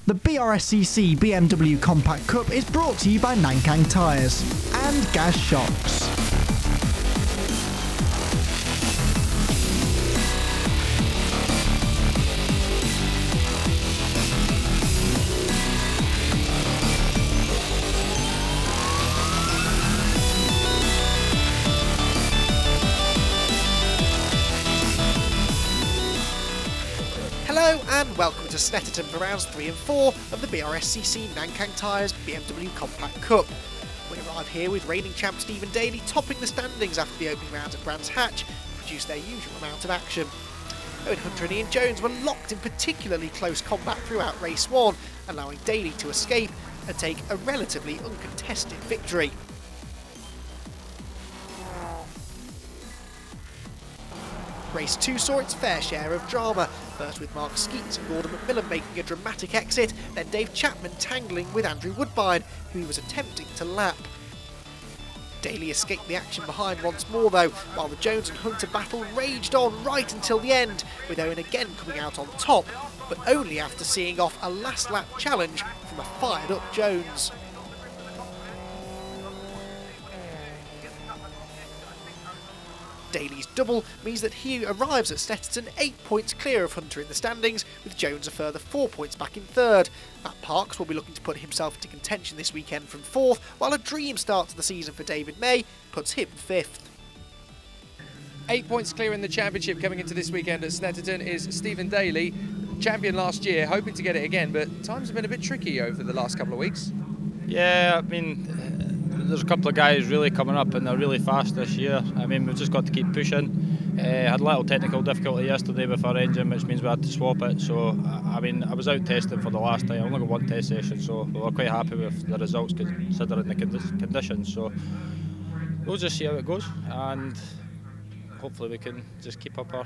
The BRSCC BMW Compact Cup is brought to you by Nankang Tyres and Gas Shocks. Hello and welcome to Snetterton for rounds 3 and 4 of the BRSCC Nankang Tyres BMW Compact Cup. We arrive here with reigning champ Stephen Daly topping the standings after the opening rounds at Brands Hatch produced their usual amount of action. Owen Hunter and Ian Jones were locked in particularly close combat throughout race 1, allowing Daly to escape and take a relatively uncontested victory. Race 2 saw its fair share of drama, first with Mark Skeets and Gordon McMillan making a dramatic exit, then Dave Chapman tangling with Andrew Woodbine, who he was attempting to lap. Daly escaped the action behind once more though, while the Jones and Hunter battle raged on right until the end, with Owen again coming out on top, but only after seeing off a last lap challenge from a fired up Jones. Daly's double means that he arrives at Snetterton 8 points clear of Hunter in the standings, with Jones a further 4 points back in third. Matt Parks will be looking to put himself into contention this weekend from fourth, while a dream start to the season for David May puts him fifth. 8 points clear in the championship coming into this weekend at Snetterton is Stephen Daly, champion last year, hoping to get it again, but times have been a bit tricky over the last couple of weeks. Yeah, I mean, there's a couple of guys really coming up and they're really fast this year. I mean, we've just got to keep pushing. Had a little technical difficulty yesterday with our engine, which means we had to swap it. So, I mean, I was out testing for the last time. I only got one test session, so we were quite happy with the results considering the conditions. So, we'll just see how it goes, and hopefully we can just keep up our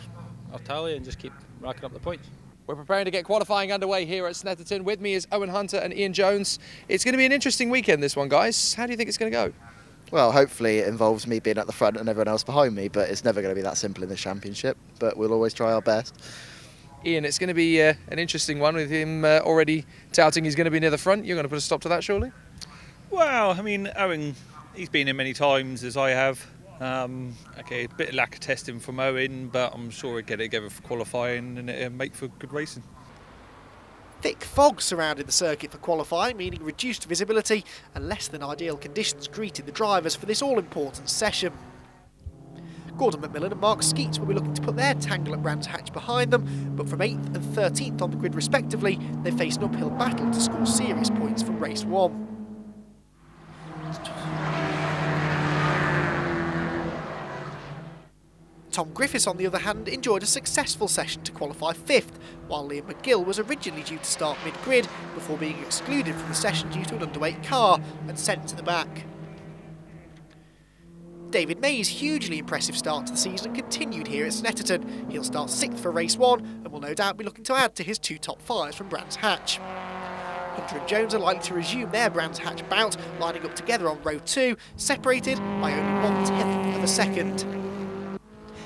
tally and just keep racking up the points. We're preparing to get qualifying underway here at Snetterton. With me is Owen Hunter and Ian Jones. It's going to be an interesting weekend, this one, guys. How do you think it's going to go? Well, hopefully it involves me being at the front and everyone else behind me, but it's never going to be that simple in the championship, but we'll always try our best. Ian, it's going to be an interesting one with him already touting he's going to be near the front. You're going to put a stop to that, surely? Well, I mean, Owen, he's been in many times, as I have. Okay, a bit of lack of testing from Owen, but I'm sure he'll get it together for qualifying and it'll make for good racing. Thick fog surrounded the circuit for qualifying, meaning reduced visibility and less than ideal conditions greeted the drivers for this all-important session. Gordon McMillan and Mark Skeets will be looking to put their tangle at Brands Hatch behind them, but from 8th and 13th on the grid respectively, they face an uphill battle to score serious points from race 1. Tom Griffiths, on the other hand, enjoyed a successful session to qualify 5th, while Liam McGill was originally due to start mid-grid before being excluded from the session due to an underweight car and sent to the back. David May's hugely impressive start to the season continued here at Snetterton. He'll start 6th for race 1 and will no doubt be looking to add to his 2 top 5s from Brands Hatch. Hunter and Jones are likely to resume their Brands Hatch bout, lining up together on row 2, separated by only 1/10 of a second.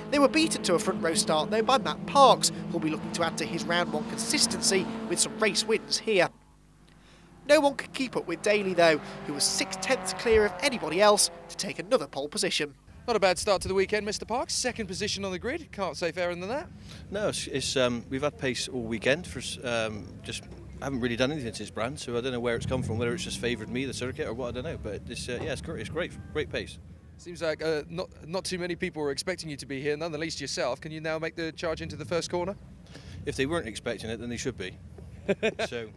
They were beaten to a front row start though by Matt Parks, who'll be looking to add to his round 1 consistency with some race wins here. No one could keep up with Daly though, who was 6/10 clear of anybody else to take another pole position. Not a bad start to the weekend, Mr. Parks. 2nd position on the grid. Can't say fairer than that. No, we've had pace all weekend. Just haven't really done anything since Brands, so I don't know where it's come from. Whether it's just favoured me, the circuit, or what, I don't know. But it's great pace. Seems like not too many people were expecting you to be here, none the least yourself. Can you now make the charge into the first corner? If they weren't expecting it, then they should be. So,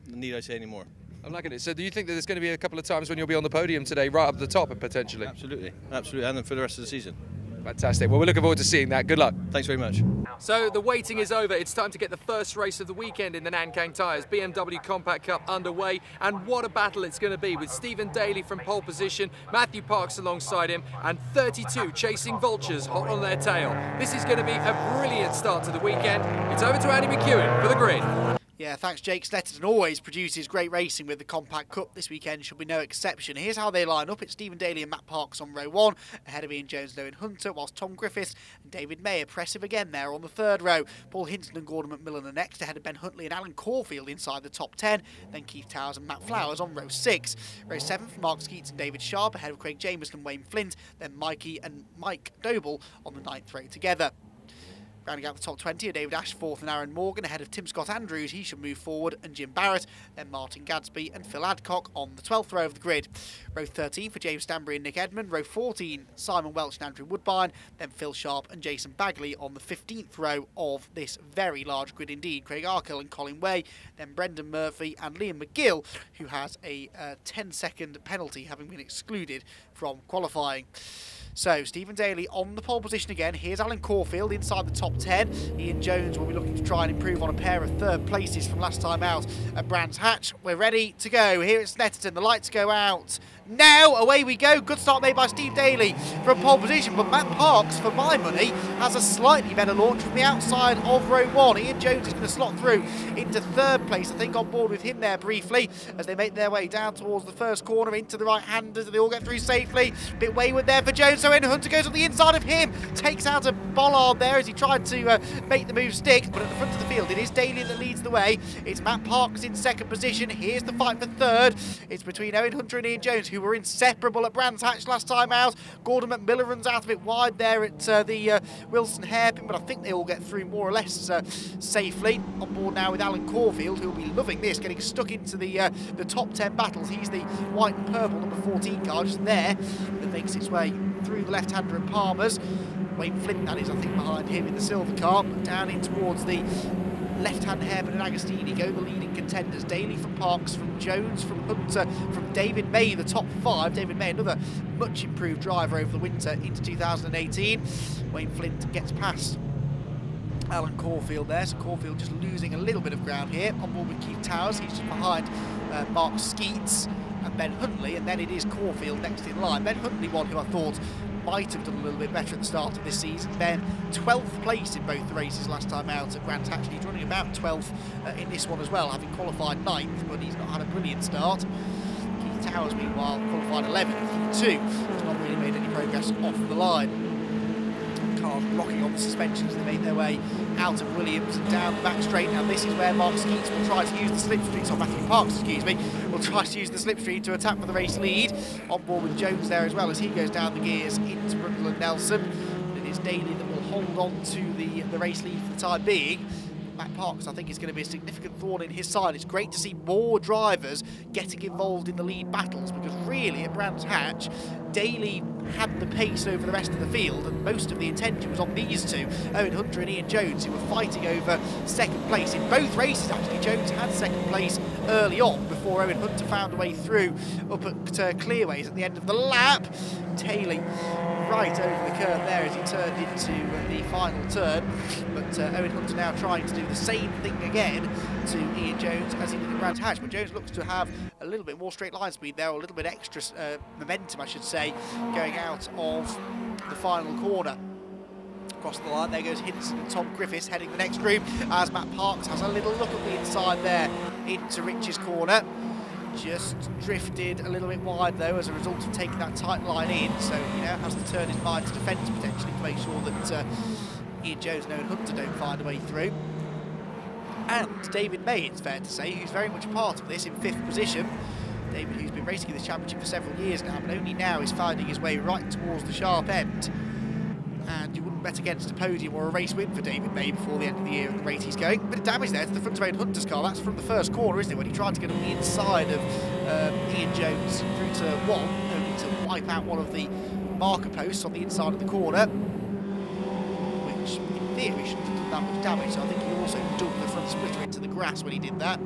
need I say any more? I'm liking it. So do you think that there's going to be a couple of times when you'll be on the podium today, right up the top, potentially? Absolutely, absolutely, and then for the rest of the season. Fantastic. Well, we're looking forward to seeing that. Good luck. Thanks very much. So the waiting is over. It's time to get the first race of the weekend in the Nankang Tyres BMW Compact Cup underway. And what a battle it's going to be, with Stephen Daly from pole position, Matthew Parks alongside him, and 32 chasing vultures hot on their tail. This is going to be a brilliant start to the weekend. It's over to Andy McEwan for the grid. Yeah, thanks Jake. Snetterton always produces great racing with the Compact Cup. This weekend should be no exception. Here's how they line up. It's Stephen Daly and Matt Parks on row 1, ahead of Ian Jones and Owen Hunter, whilst Tom Griffiths and David May impressive again there on the 3rd row. Paul Hinton and Gordon McMillan are next, ahead of Ben Huntley and Alan Caulfield inside the top 10. Then Keith Towers and Matt Flowers on row 6. Row 7 for Mark Skeets and David Sharp, ahead of Craig Jameson and Wayne Flint. Then Mikey and Mike Doble on the 9th row together. Rounding out the top 20 are David Ashforth and Aaron Morgan, ahead of Tim Scott Andrews, he should move forward, and Jim Barrett, then Martin Gadsby and Phil Adcock on the 12th row of the grid. Row 13 for James Stanbury and Nick Edmond, row 14 Simon Welch and Andrew Woodbine, then Phil Sharp and Jason Bagley on the 15th row of this very large grid indeed. Craig Arkell and Colin Way, then Brendan Murphy and Liam McGill, who has a 10-second penalty having been excluded from qualifying. So, Stephen Daly on the pole position again. Here's Alan Caulfield inside the top 10. Ian Jones will be looking to try and improve on a pair of 3rd places from last time out at Brands Hatch. We're ready to go. Here at Snetterton, the lights go out. Now, away we go. Good start made by Steve Daly from pole position, but Matt Parks, for my money, has a slightly better launch from the outside of row 1. Ian Jones is going to slot through into 3rd place. I think on board with him there briefly as they make their way down towards the first corner into the right-handers. They all get through safely. Bit wayward there for Jones, so Hunter goes on the inside of him, takes out a bollard there as he tried to make the move stick, but at the front of the field it is Daly that leads the way. It's Matt Parks in 2nd position. Here's the fight for 3rd. It's between Owen Hunter and Ian Jones, who were inseparable at Brands Hatch last time out. Gordon McMillan runs out a bit wide there at the Wilson hairpin, but I think they all get through more or less safely. On board now with Alan Caulfield, who'll be loving this, getting stuck into the top 10 battles. He's the white and purple number 14 car just there that makes its way through the left-hander and Palmer's. Wayne Flint, that is, I think, behind him in the silver car. Down in towards the left-hand hairpin and Agostini go the leading contenders. Daly from Parks, from Jones, from Hunter, from David May, the top 5. David May, another much improved driver over the winter into 2018. Wayne Flint gets past Alan Caulfield there, so Caulfield just losing a little bit of ground here. On board with Keith Towers, he's just behind Mark Skeets and Ben Huntley, and then it is Caulfield next in line. Ben Huntley, one who I thought might have done a little bit better at the start of this season. Ben, 12th place in both the races last time out at Brands Hatch. He's running about 12th in this one as well, having qualified 9th, but he's not had a brilliant start. Keith Towers, meanwhile, qualified 11th, he too has not really made any progress off the line. Cars rocking on the suspensions as they make their way out of Williams and down the back straight. Now this is where Mark Skeets will try to use the slipstream, so Matthew Parks, excuse me, will try to use the slipstream to attack for the race lead. On board with Jones there as well as he goes down the gears into Brundle and Nelson. And it is Daly that will hold on to the race lead for the time being. Matt Parks, I think, is going to be a significant thorn in his side. It's great to see more drivers getting involved in the lead battles, because really at Brands Hatch, Daly had the pace over the rest of the field, and most of the attention was on these two, Owen Hunter and Ian Jones, who were fighting over 2nd place. In both races, actually, Jones had 2nd place early on before Owen Hunter found a way through up at Clearways at the end of the lap. Taylor right over the curve there as he turned into the final turn, but Owen Hunter now trying to do the same thing again to Ian Jones as he did at Brands Hatch, but Jones looks to have a little bit more straight line speed there, or a little bit extra momentum, I should say, going out of the final corner. Across the line, there goes Hinson and Tom Griffiths heading the next group, as Matt Parks has a little look at the inside there into Rich's corner. Just drifted a little bit wide though as a result of taking that tight line in, so he now has to turn his mind to defence potentially to make sure that Ian Jones and Owen Hunter don't find a way through. And David May, it's fair to say, who's very much part of this in 5th position. David, who's been racing in this championship for several years now, but only now is finding his way right towards the sharp end. And you wouldn't bet against a podium or a race win for David May before the end of the year at the rate he's going. Bit of damage there to the front of Owen Hunter's car. That's from the first corner, isn't it? When he tried to get on the inside of Ian Jones through to 1, only to wipe out one of the marker posts on the inside of the corner, which in theory shouldn't have done that much damage. So I think he also dumped the front splitter into the grass when he did that.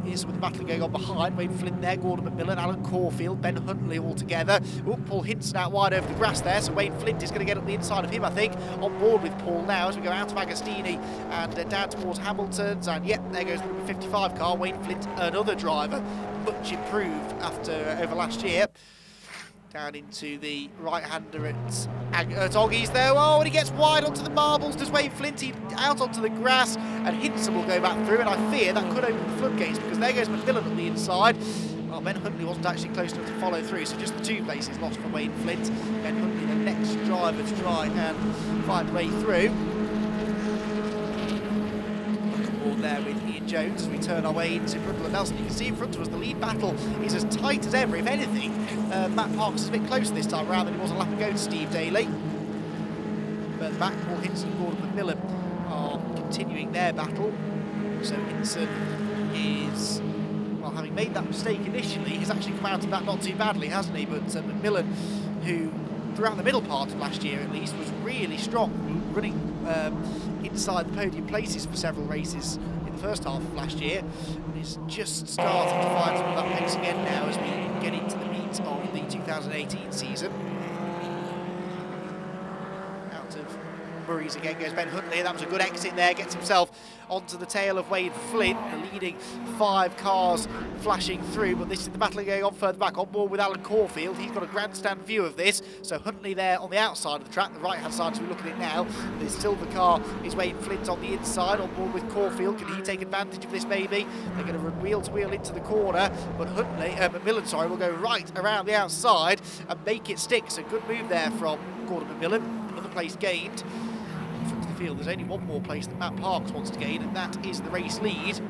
Here's some of the battling going on behind. Wayne Flint there, Gordon McMillan, Alan Caulfield, Ben Huntley all together. Paul Hinton out wide over the grass there, so Wayne Flint is going to get up the inside of him, I think. On board with Paul now as we go out of Agostini and down towards Hamilton's, and yep, there goes the number 55 car. Wayne Flint, another driver, much improved over last year. Down into the right-hander at Oggy's there. Oh, and he gets wide onto the marbles. Does Wayne Flinty out onto the grass, and Hinson will go back through, and I fear that could open the floodgates, because there goes McMillan on the inside. Well, Ben Huntley wasn't actually close enough to follow through, so just the 2 places lost for Wayne Flint. Ben Huntley, the next driver to try and find a way through. There with Ian Jones as we turn our way into Brundle and Nelson. You can see in front of us the lead battle is as tight as ever. If anything, Matt Parks is a bit closer this time around than he was a lap ago to Steve Daly. But back, Paul Hinson and Gordon McMillan are continuing their battle. So Hinson is, well, having made that mistake initially, he's actually come out of that not too badly, hasn't he? But McMillan, who throughout the middle part of last year at least was really strong, running inside the podium places for several races in the first half of last year, and is just starting to find some of that pace again now as we get into the meat of the 2018 season. Out of Murray's again goes Ben Huntley. That was a good exit there, gets himself onto the tail of Wayne Flint, the leading 5 cars flashing through, but this is the battle going on further back, on board with Alan Caulfield. He's got a grandstand view of this, so Huntley there on the outside of the track, the right hand side as we look at it now. The silver car is Wayne Flint on the inside, on board with Caulfield. Can he take advantage of this maybe? They're going to run wheel to wheel into the corner, but McMillan, sorry, will go right around the outside and make it stick. So good move there from Gordon McMillan. Another place gained. There's only one more place that Matt Parks wants to gain, and that is the race lead.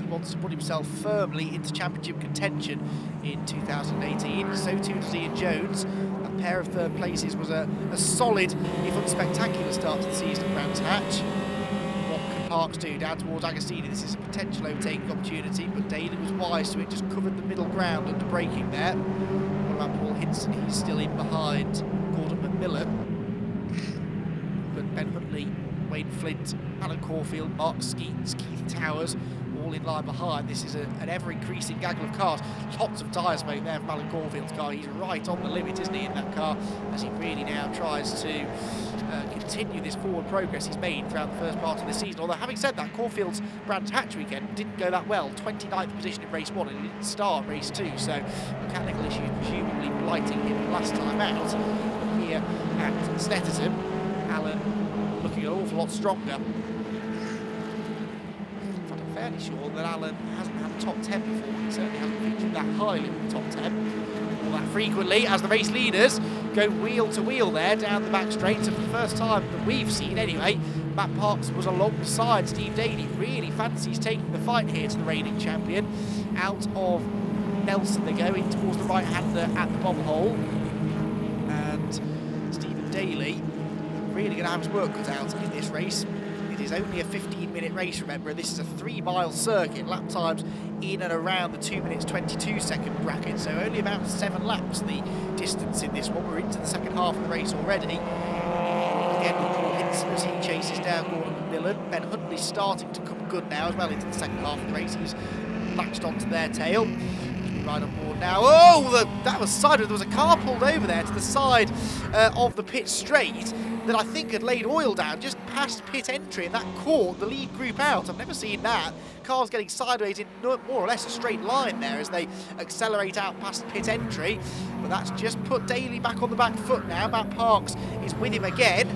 He wants to put himself firmly into championship contention in 2018. So too does Ian Jones. That pair of third places was a solid, if unspectacular, start to the season at Brands Hatch. What can Parks do? Down towards Agostini. This is a potential overtaking opportunity, but Daly was wise to it, just covered the middle ground under braking there. What about Paul Hinson? He's still in behind Gordon McMillan. Ben Huntley, Wayne Flint, Alan Caulfield, Mark Skeets, Keith Towers, all in line behind. This is an ever-increasing gaggle of cars. Lots of tyre smoke there from Alan Caulfield's car. He's right on the limit, isn't he, in that car, as he really now tries to continue this forward progress he's made throughout the first part of the season. Although, having said that, Caulfield's Brands Hatch weekend didn't go that well. 29th position in race 1, and he didn't start race 2, so mechanical issues presumably blighting him last time out. But here at Snetterton, Alan looking an awful lot stronger. I'm fairly sure that Alan hasn't had a top 10 before. He certainly hasn't featured that highly in the top 10. All that frequently as the race leaders go wheel to wheel there down the back straight. So for the first time that we've seen anyway, Matt Parks was alongside Steve Daly. Really fancies taking the fight here to the reigning champion. Out of Nelson they go in towards the right-hander at the bobble hole. And Stephen Daly really going to have his work cut out in this race. It is only a 15-minute race, remember, and this is a 3-mile circuit. Lap times in and around the 2 minutes 22-second bracket, so only about 7 laps the distance in this one. We're into the second half of the race already. Again with Paul Hinson as he chases down Gordon McMillan. Ben Huntley's starting to come good now as well into the second half of the race. He's latched onto their tail. Right on board now. Oh, that was sideways. There was a car pulled over there to the side of the pit straight that I think had laid oil down just past pit entry, and that caught the lead group out. I've never seen that. Cars getting sideways in more or less a straight line there as they accelerate out past pit entry. But that's just put Daly back on the back foot now. Matt Parks is with him again.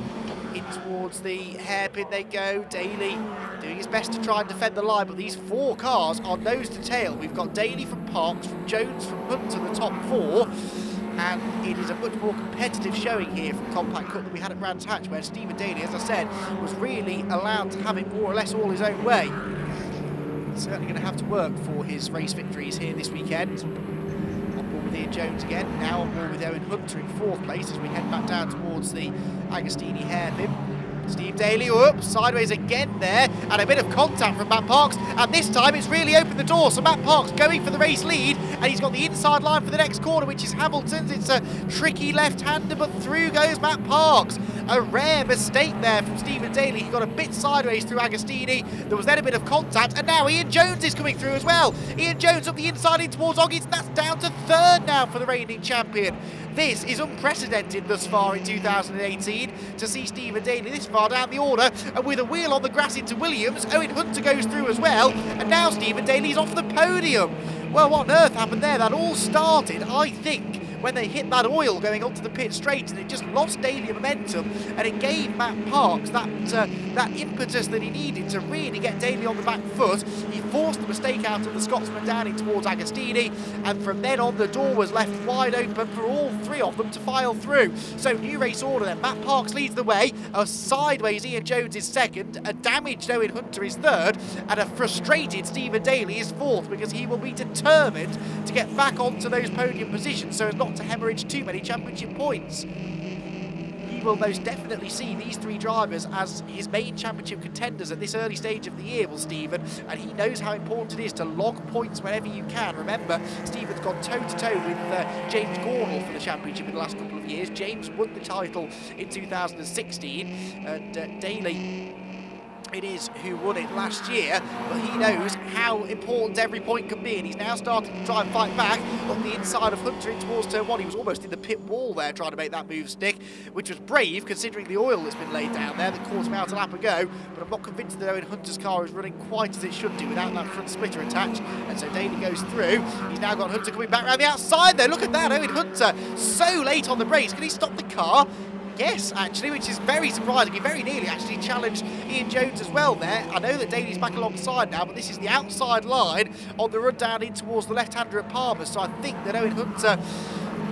In towards the hairpin they go. Daly doing his best to try and defend the line, but these 4 cars are nose to tail. We've got Daly from Parks, from Jones, from Hunt to the top 4. And it is a much more competitive showing here from Compact Cup than we had at Brands Hatch, where Stephen Daly, as I said, was really allowed to have it more or less all his own way. He's certainly going to have to work for his race victories here this weekend. On board with Ian Jones again, now on board with Owen Hunter in 4th place as we head back down towards the Agostini hairpin. Steve Daly up, sideways again there, and a bit of contact from Matt Parks, and this time it's really opened the door, so Matt Parks going for the race lead, and he's got the inside line for the next corner, which is Hamilton's. It's a tricky left-hander, but through goes Matt Parks. A rare mistake there from Stephen Daly. He got a bit sideways through Agostini. There was then a bit of contact, and now Ian Jones is coming through as well. Ian Jones up the inside in towards Oggies, and that's down to 3rd now for the reigning champion. This is unprecedented thus far in 2018 to see Stephen Daly this far down the order, and with a wheel on the grass into Williams, Owen Hunter goes through as well, and now Stephen Daly's off the podium. Well, what on earth happened there? That all started, I think, when they hit that oil going onto the pit straight, and it just lost Daly momentum, and it gave Matt Parks that impetus that he needed to really get Daly on the back foot. He forced the mistake out of the Scotsman down in towards Agostini, and from then on the door was left wide open for all three of them to file through. So new race order then. Matt Parks leads the way, a sideways Ian Jones is second, a damaged Owen Hunter is third, and a frustrated Stephen Daly is fourth, because he will be determined to get back onto those podium positions so as not to hemorrhage too many championship points. He will most definitely see these three drivers as his main championship contenders at this early stage of the year, will Stephen, and he knows how important it is to log points whenever you can. Remember, Stephen's gone toe-to-toe with James Gornall for the championship in the last couple of years. James won the title in 2016, and Daly it is who won it last year, but he knows how important every point can be, and he's now starting to try and fight back on the inside of Hunter in towards turn one. He was almost in the pit wall there trying to make that move stick, which was brave considering the oil that's been laid down there that caught him out a lap ago, but I'm not convinced that Owen Hunter's car is running quite as it should do without that front splitter attached, and so Daly goes through. He's now got Hunter coming back around the outside though. Look at that, Owen Hunter so late on the brakes. Can he stop the car? Yes, actually, which is very surprising. He very nearly actually challenged Ian Jones as well there. I know that Daly's back alongside now, but this is the outside line on the run down in towards the left-hander at Palmer. So I think that Owen Hunter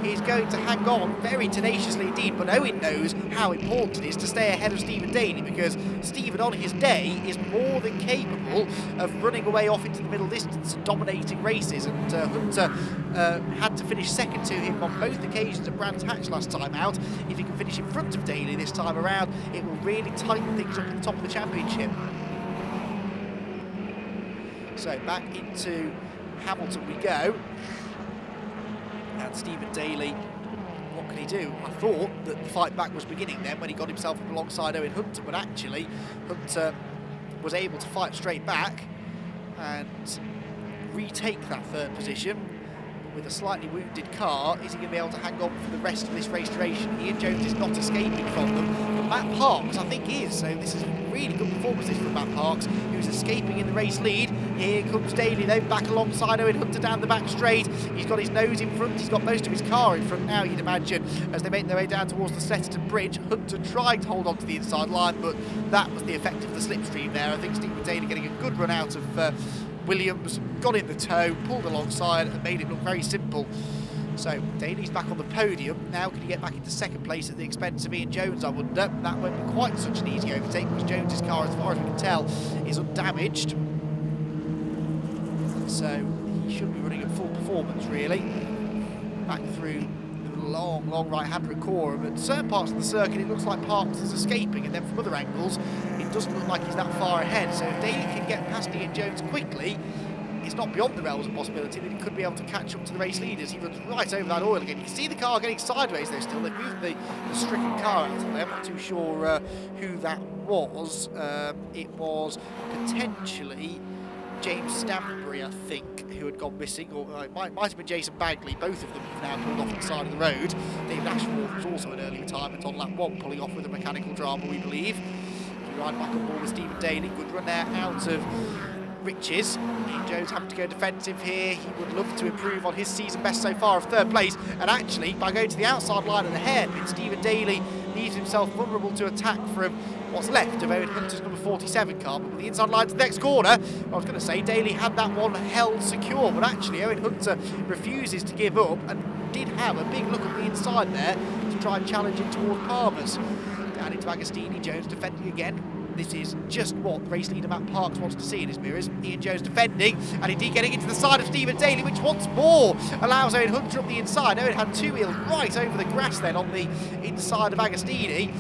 is going to hang on very tenaciously indeed, but Owen knows how important it is to stay ahead of Stephen Daly, because Stephen on his day is more than capable of running away off into the middle distance and dominating races, and Hunter had to finish second to him on both occasions at Brands Hatch last time out. If he can finish in front of Daly this time around, it will really tighten things up at the top of the championship. So back into Hamilton we go. And Stephen Daly, what can he do? I thought that the fight back was beginning then when he got himself up alongside Owen Hunter, but actually Hunter was able to fight straight back and retake that third position. With a slightly wounded car, is he going to be able to hang on for the rest of this race duration? Ian Jones is not escaping from them, but Matt Parks I think is, so this is really good performances from Matt Parks, who's escaping in the race lead. Here comes Daly though, back alongside Owen Hunter down the back straight. He's got his nose in front, he's got most of his car in front now, you'd imagine, as they make their way down towards the Snetterton Bridge. Hunter tried to hold on to the inside line, but that was the effect of the slipstream there. I think Stephen Daly getting a good run out of Williams, got in the tow, pulled alongside and made it look very simple. So Daly's back on the podium. Now can he get back into second place at the expense of Ian Jones, I wonder? That won't be quite such an easy overtake, because Jones's car, as far as we can tell, is undamaged. So he should be running at full performance really. Back through the long right-hander at Corham. At certain parts of the circuit it looks like Parks is escaping, and then from other angles it doesn't look like he's that far ahead. So if Daly can get past Ian Jones quickly, it's not beyond the realms of possibility that he could be able to catch up to the race leaders. He runs right over that oil again. You can see the car getting sideways though still. They've moved the stricken car out of there. I'm not too sure who that was. It was potentially James Stanbury, I think, who had gone missing, or it might have been Jason Bagley. Both of them have now pulled off the side of the road. David Ashworth was also an early retirement on lap 1, pulling off with a mechanical drama, we believe. We ride back on board with Stephen Daly. Good run there out of Riches. Ian Jones having to go defensive here. He would love to improve on his season best so far of third place, and actually by going to the outside line of the hairpin, Stephen Daly leaves himself vulnerable to attack from what's left of Owen Hunter's number 47 car. But with the inside line to the next corner, I was going to say Daly had that one held secure, but actually Owen Hunter refuses to give up and did have a big look at the inside there to try and challenge it toward Palmer's. Down into Agostini, Jones defending again. This is just what race leader Matt Parks wants to see in his mirrors. Ian Jones defending, and indeed getting into the side of Stephen Daly, which once more allows Owen Hunter up the inside. Owen had two wheels right over the grass then on the inside of Agostini.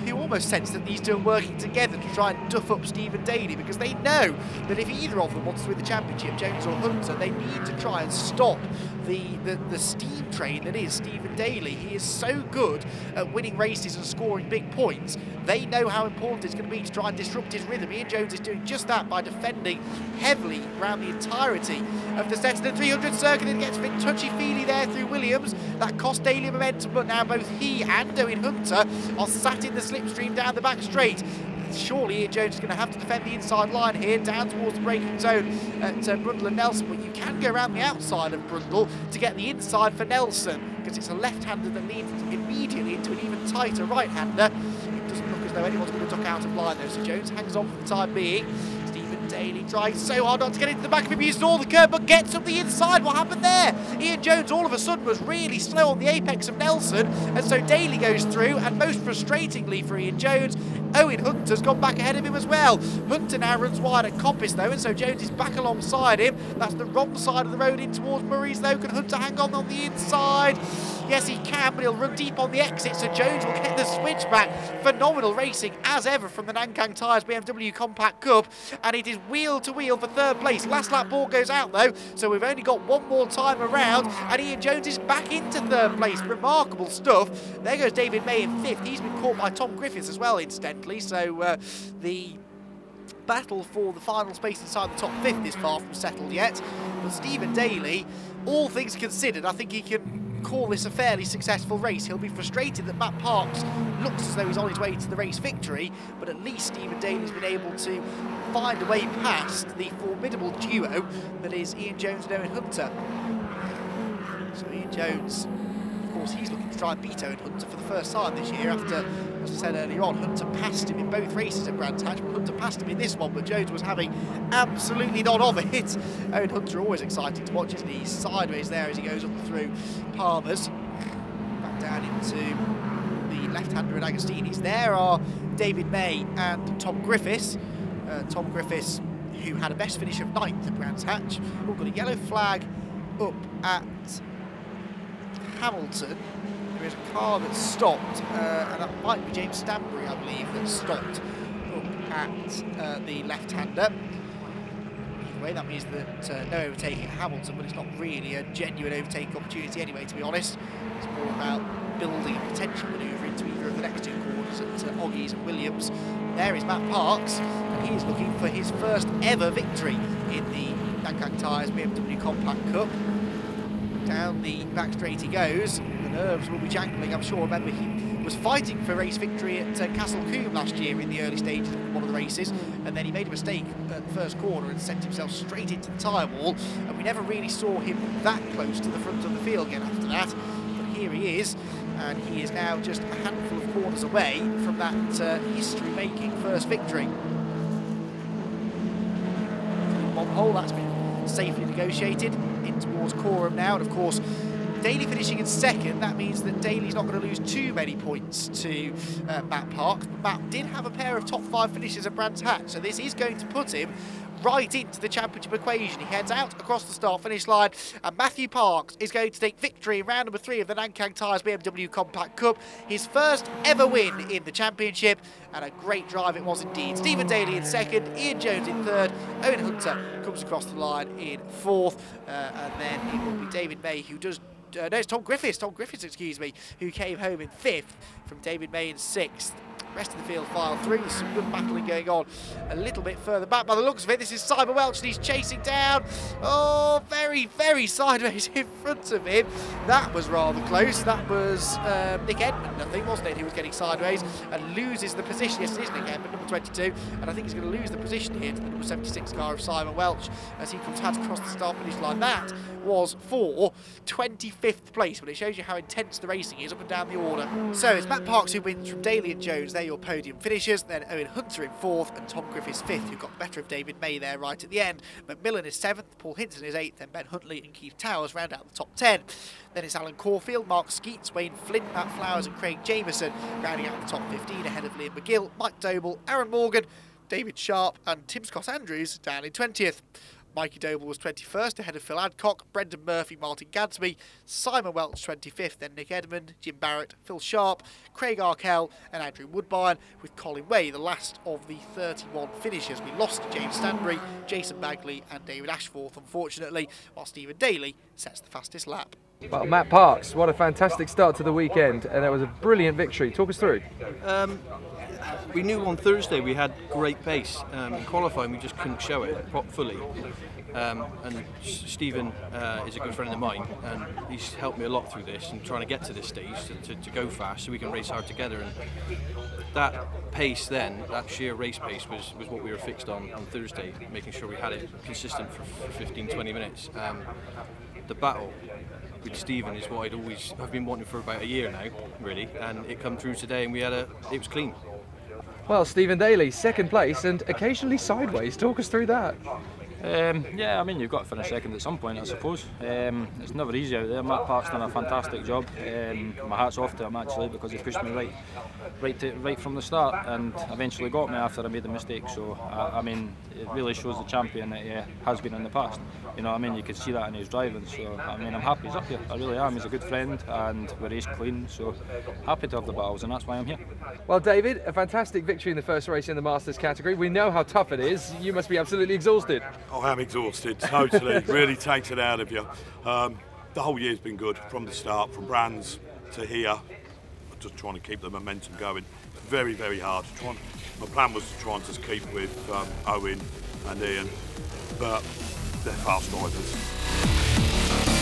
You almost sense that these two are working together to try and duff up Stephen Daly, because they know that if either of them wants to win the championship, Jones or Hunter, they need to try and stop the steam train that is Stephen Daly. He is so good at winning races and scoring big points. They know how important it's going to be to try and disrupt his rhythm. Ian Jones is doing just that by defending heavily around the entirety of the Snetterton 300 circuit. It gets a bit touchy-feely there through Williams. That cost Daly momentum, but now both he and Owen Hunter are sat in the slipstream down the back straight. surely Ian Jones is going to have to defend the inside line here, down towards the braking zone at Brundle and Nelson, but you can go around the outside of Brundle to get the inside for Nelson, because it's a left-hander that leads immediately into an even tighter right-hander. It doesn't look as though anyone's going to duck out of line though, so Jones hangs on for the time being. Stephen Daly tries so hard not to get into the back of him, uses all the curb, but gets up the inside. What happened there? Ian Jones all of a sudden was really slow on the apex of Nelson, and so Daly goes through, and most frustratingly for Ian Jones, Owen Hunter's gone back ahead of him as well. Hunter now runs wide at Coppice though, and so Jones is back alongside him. That's the wrong side of the road in towards Murray's though. Can Hunter hang on the inside? Yes, he can, but he'll run deep on the exit, so Jones will get the switch back. Phenomenal racing, as ever, from the Nankang Tyres BMW Compact Cup, and it is wheel to wheel for third place. Last lap ball goes out, though, so we've only got one more time around, and Ian Jones is back into third place. Remarkable stuff. There goes David May in fifth. He's been caught by Tom Griffiths as well, incidentally, so the battle for the final space inside the top fifth is far from settled yet. But Stephen Daly, all things considered, I think he can call this a fairly successful race. He'll be frustrated that Matt Parks looks as though he's on his way to the race victory, but at least Stephen Daly's been able to find a way past the formidable duo that is Ian Jones and Owen Hunter. So Ian Jones, of course, he's looking to try and beat Owen Hunter for the first time this year after, as I said earlier on, Hunter passed him in both races at Brands Hatch, but Hunter passed him in this one, but Jones was having absolutely none of it. Owen Hunter always exciting to watch, isn't he? He's sideways there as he goes up through Palmer's, back down into the left-hander at Agostini's. There are David May and Tom Griffiths. Tom Griffiths, who had a best finish of 9th at Brands Hatch. We've got a yellow flag up at Hamilton. There is a car that's stopped, and that might be James Stanbury, I believe, that stopped up at the left-hander. Either way, that means that no overtaking at Hamilton, but it's not really a genuine overtaking opportunity anyway, to be honest. It's more about building a potential manoeuvre into either of the next two corners at Oggies and Williams. There is Matt Parks, and he is looking for his first ever victory in the Nankang Tyres BMW Compact Cup. Down the back straight he goes. The nerves will be jangling, I'm sure. Remember, he was fighting for race victory at Castle Combe last year in the early stages of one of the races, and then he made a mistake at the first corner and sent himself straight into the tyre wall, and we never really saw him that close to the front of the field again after that. But here he is, and he is now just a handful of corners away from that history-making first victory. One hole, that's been safely negotiated in towards Coram now, and of course Daly finishing in second, that means that Daly's not going to lose too many points to Matt Parks. Matt did have a pair of top 5 finishes at Brands Hatch, so this is going to put him right into the championship equation. He heads out across the start-finish line, and Matthew Parks is going to take victory in round number 3 of the Nankang Tyres BMW Compact Cup. His first ever win in the championship, and a great drive it was indeed. Stephen Daly in second, Ian Jones in third, Owen Hunter comes across the line in fourth, and then it will be David May who does no, it's Tom Griffiths, excuse me, who came home in 5th from David May in 6th. Rest of the field file through. There's some good battling going on a little bit further back by the looks of it. This is Simon Welch, and he's chasing down. Oh, very, very sideways in front of him. That was rather close. That was Nick Edmond, I think, wasn't it? He was getting sideways and loses the position. Yes, it is Nick Edmond, number 22, and I think he's going to lose the position here to the number 76 car of Simon Welch as he comes out across the start-finish line. That was for 25th place, but it shows you how intense the racing is up and down the order. So it's Matt Parks who wins from Daly and Jones. They're your podium finishers. Then Owen Hunter in 4th and Tom Griffiths 5th, who got the better of David May there right at the end. Macmillan is 7th, Paul Hinton is 8th, then Ben Huntley and Keith Towers round out the top 10. Then it's Alan Caulfield, Mark Skeets, Wayne Flint, Matt Flowers and Craig Jameson rounding out the top 15 ahead of Liam McGill, Mike Doble, Aaron Morgan, David Sharp and Tim Scott-Andrews down in 20th. Mikey Doble was 21st ahead of Phil Adcock, Brendan Murphy, Martin Gadsby, Simon Welch 25th, then Nick Edmond, Jim Barrett, Phil Sharp, Craig Arkell and Andrew Woodbine, with Colin Way the last of the 31 finishers. We lost James Stanbury, Jason Bagley and David Ashforth, unfortunately, while Stephen Daly sets the fastest lap. Well, Matt Parks, what a fantastic start to the weekend, and it was a brilliant victory. Talk us through. we knew on Thursday we had great pace. In qualifying, we just couldn't show it fully. And Stephen is a good friend of mine, and he's helped me a lot through this and trying to get to this stage to go fast so we can race hard together. And that pace then, that sheer race pace was what we were fixed on Thursday, making sure we had it consistent for 15-20 minutes. The battle with Stephen is what I've been wanting for about a year now, really, and it come through today, and it was clean. Well, Stephen Daly, second place and occasionally sideways. Talk us through that. Yeah, I mean, you've got to finish second at some point, I suppose. It's never easy out there. Matt Park's done a fantastic job. My hat's off to him actually, because he pushed me right from the start, and eventually got me after I made the mistake. So I mean, it really shows the champion that he has been in the past. You know what I mean? You could see that in his driving. So I mean, I'm happy he's up here. I really am. He's a good friend, and we race clean. So happy to have the battles, and that's why I'm here. Well, David, a fantastic victory in the first race in the Masters category. We know how tough it is. You must be absolutely exhausted. Oh, I'm exhausted, totally. Really takes it out of you. The whole year's been good from the start, from Brands to here. Just trying to keep the momentum going. It's very, very hard. My plan was to try and just keep with Owen and Ian, but they're fast drivers.